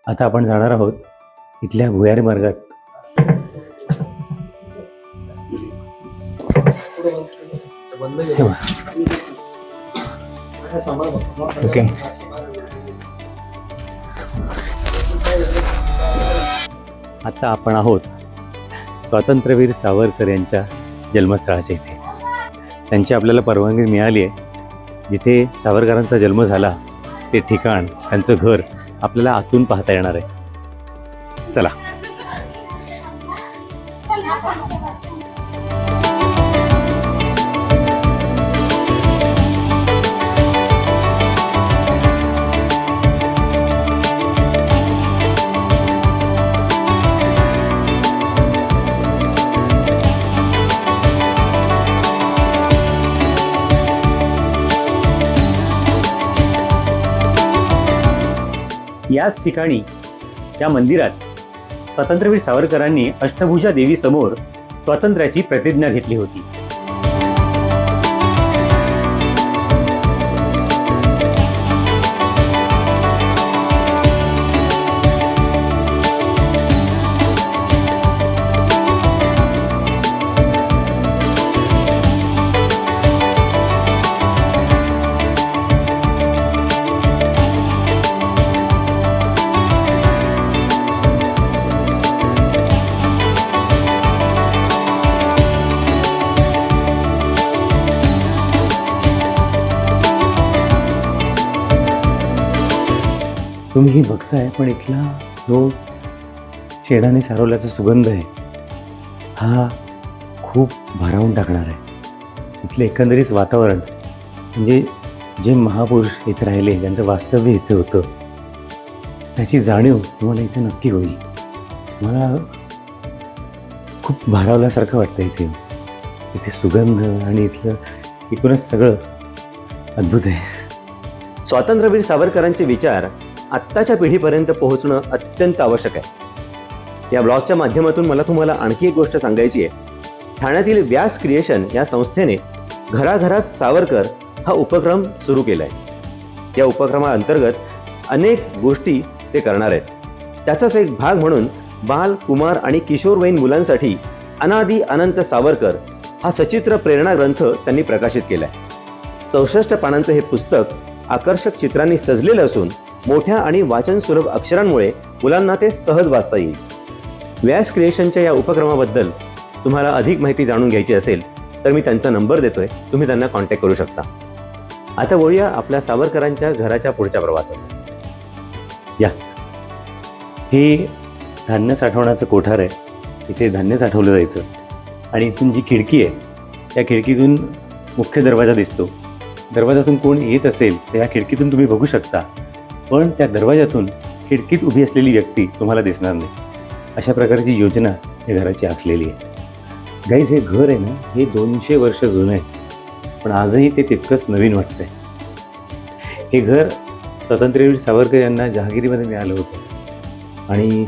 आता आपण जाणार आहोत इथल्या भुयारी मार्गात. ओके. आता आपण आहोत स्वातंत्र्यवीर सावरकर यांच्या जन्मस्थळाच्या इथे. त्यांची आपल्याला परवानगी मिळाली आहे. जिथे सावरकरांचा जन्म झाला ते ठिकाण, त्यांचं घर आपल्याला आतून पाहता येणार आहे. चला. याच ठिकाणी या मंदिरात स्वातंत्र्यवीर सावरकरांनी अष्टभुजा देवी समोर स्वातंत्र्याची प्रतिज्ञा घेतली होती. तुम्ही बघताय, पण इथला जो शेणाने सारवल्याचा सुगंध आहे हा खूप भारावून टाकणार आहे. इथलं एकंदरीत वातावरण, म्हणजे जे महापुरुष इथे राहिले, ज्यांचं वास्तव्य इथे होतं, त्याची जाणीव तुम्हाला इथे नक्की होईल. मला खूप भारावल्यासारखं वाटतं इथे. इथे सुगंध आणि इथलं एकूणच सगळं अद्भुत आहे. स्वातंत्र्यवीर सावरकरांचे विचार आत्ताच्या पिढीपर्यंत पोहोचणं अत्यंत आवश्यक आहे. या ब्लॉगच्या माध्यमातून मला तुम्हाला आणखी एक गोष्ट सांगायची आहे. ठाण्यातील व्यास क्रिएशन या संस्थेने घराघरात सावरकर हा उपक्रम सुरू केला आहे. या उपक्रमाअंतर्गत अनेक गोष्टी ते करणार आहेत. त्याचाच एक भाग म्हणून बाल, कुमार आणि किशोरवयीन मुलांसाठी अनादी अनंत सावरकर हा सचित्र प्रेरणा ग्रंथ त्यांनी प्रकाशित केला आहे. 64 पानांचं हे पुस्तक आकर्षक चित्रांनी सजलेलं असून मोठ्या आणि वाचन सुलभ अक्षरांमुळे मुलांना ते सहज वाचता येईल. व्यास क्रिएशनच्या या उपक्रमाबद्दल तुम्हाला अधिक माहिती जाणून घ्यायची असेल तर मी त्यांचा नंबर देतोय, तुम्ही त्यांना कॉन्टॅक्ट करू शकता. आता वळूया आपल्या सावरकरांच्या घराच्या पुढच्या प्रवासात. या, हे धान्य साठवण्याचं कोठार आहे. इथे धान्य साठवलं जायचं. आणि इथून जी खिडकी आहे त्या खिडकीतून मुख्य दरवाजा दिसतो. दरवाजातून कोण येत असेल तर या खिडकीतून तुम्ही बघू शकता, पण त्या दरवाजातून खिडकीत उभी असलेली व्यक्ती तुम्हाला दिसणार नाही. अशा प्रकारची योजना या घराची आखलेली आहे. गाईज, हे घर आहे ना, हे 200 वर्ष जुनं आहे, पण आजही ते तितकंच नवीन वाटतंय. हे घर स्वातंत्र्यवीर सावरकर यांना जहागिरीमध्ये मिळालं होतं आणि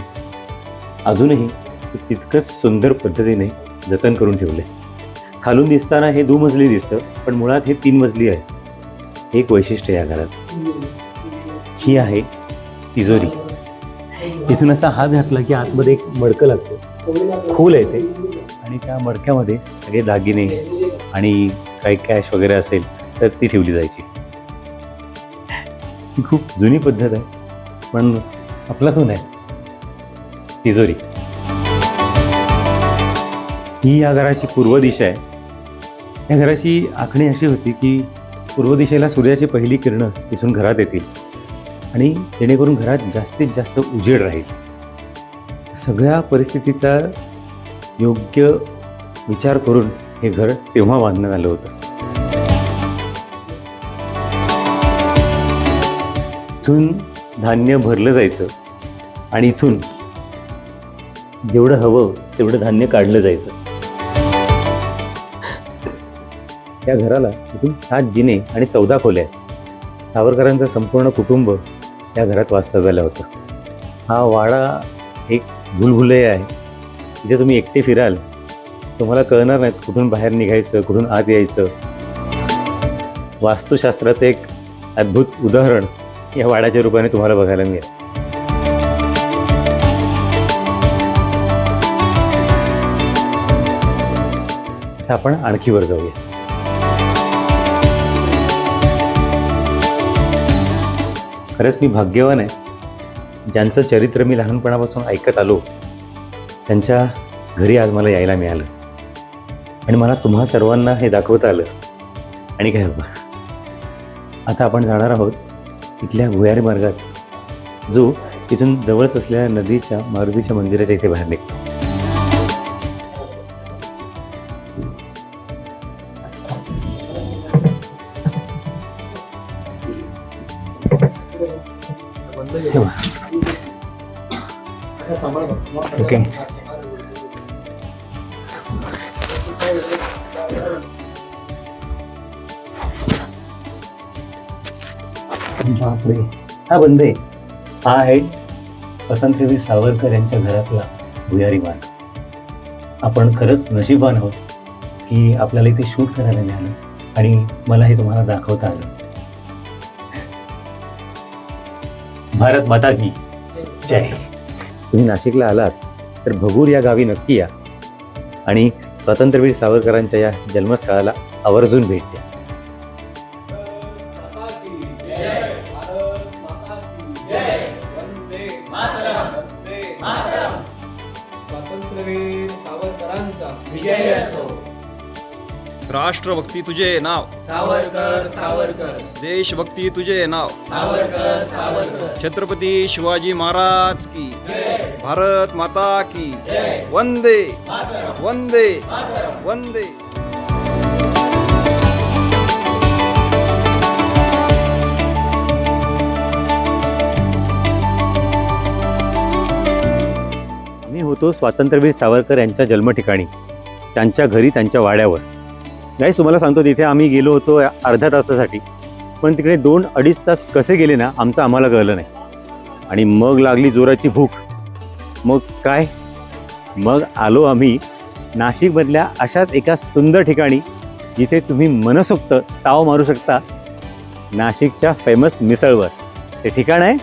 अजूनही ते तितकंच सुंदर पद्धतीने जतन करून ठेवलं आहे. खालून दिसताना हे 2 मजली दिसतं, पण मुळात हे 3 मजली आहे. एक वैशिष्ट्य या घरात ही आहे तिजोरी. इथून असा हात घातला की आतमध्ये एक मडकं लागतं, खोल आहे ते, आणि त्या मडक्यामध्ये सगळे दागिने आणि काही कॅश वगैरे असेल तर ती ठेवली जायची. ही खूप जुनी पद्धत आहे, पण अफलातून आहे तिजोरी. ही या घराची पूर्व दिशा आहे. या घराची आखणी अशी होती की पूर्व दिशेला सूर्याची पहिली किरणं इथून घरात येतील आणि जेणेकरून घरात जास्तीत जास्त उजेड राहील. सगळ्या परिस्थितीचा योग्य विचार करून हे घर तेव्हा बांधण्यात आलं होतं. इथून धान्य भरलं जायचं आणि इथून जेवढं हवं तेवढं धान्य काढलं जायचं. या घराला इथून 7 जिने आणि 14 खोल्या आहेत. सावरकरांचं संपूर्ण कुटुंब या घरात वास्तव्याला होतं. हा वाडा एक भुलभुलैया आहे. इथे तुम्ही एकटे फिराल, तुम्हाला कळणार नाहीत कुठून बाहेर निघायचं, कुठून आत यायचं. वास्तुशास्त्राचं एक अद्भुत उदाहरण या वाड्याच्या रूपाने तुम्हाला बघायला मिळेल. तर आपण आणखी वर जाऊया. खरंच मी भाग्यवान आहे, ज्यांचं चरित्र मी लहानपणापासून ऐकत आलो त्यांच्या घरी आज मला यायला मिळालं आणि मला तुम्हा सर्वांना हे दाखवता आलं. आणि काय बाबा, आता आपण जाणार आहोत इथल्या भुयारी मार्गात, जो इथून जवळच असलेल्या नदीच्या मारुतीच्या मंदिराच्या इथे बाहेर निघतो. ओके, बापरे, हा बंद आहे. हा आहे स्वातंत्र्यवीर सावरकर यांच्या घरातला भुयारी मार्ग. आपण खरंच नशीबवान आहोत की आपल्याला इथे शूट करायला मिळालं आणि मला हे तुम्हाला दाखवता आलं. भारत माता की जय. तुम्ही नाशिकला आलात तर भगूर या गावी नक्की या आणि स्वातंत्र्यवीर सावरकरांच्या या जन्मस्थळाला आवर्जून भेट द्या. स्वातंत्र्यवीर सावरकरांचा विजय असो. राष्ट्रभक्ती तुझे नाव सावरकर सावरकर, देशभक्ती तुझे नाव सावरकर सावरकर. छत्रपती शिवाजी महाराज की भारत माता की वंदे वंदे वंदे. आम्ही होतो स्वातंत्र्यवीर सावरकर यांच्या जन्मठिकाणी, त्यांच्या घरी, त्यांच्या वाड्यावर. गाईस, तुम्हाला सांगतो, तिथे आम्ही गेलो होतो अर्ध्या तासासाठी, पण तिकडे 2-2.5 तास कसे गेले ना आमचं आम्हाला कळलं नाही. आणि मग लागली जोराची भूक. मग काय, मग आलो आम्ही नाशिकमधल्या अशाच एका सुंदर ठिकाणी जिथे तुम्ही मनसोक्त ताव मारू शकता, नाशिकच्या फेमस मिसळवर. ते ठिकाण आहे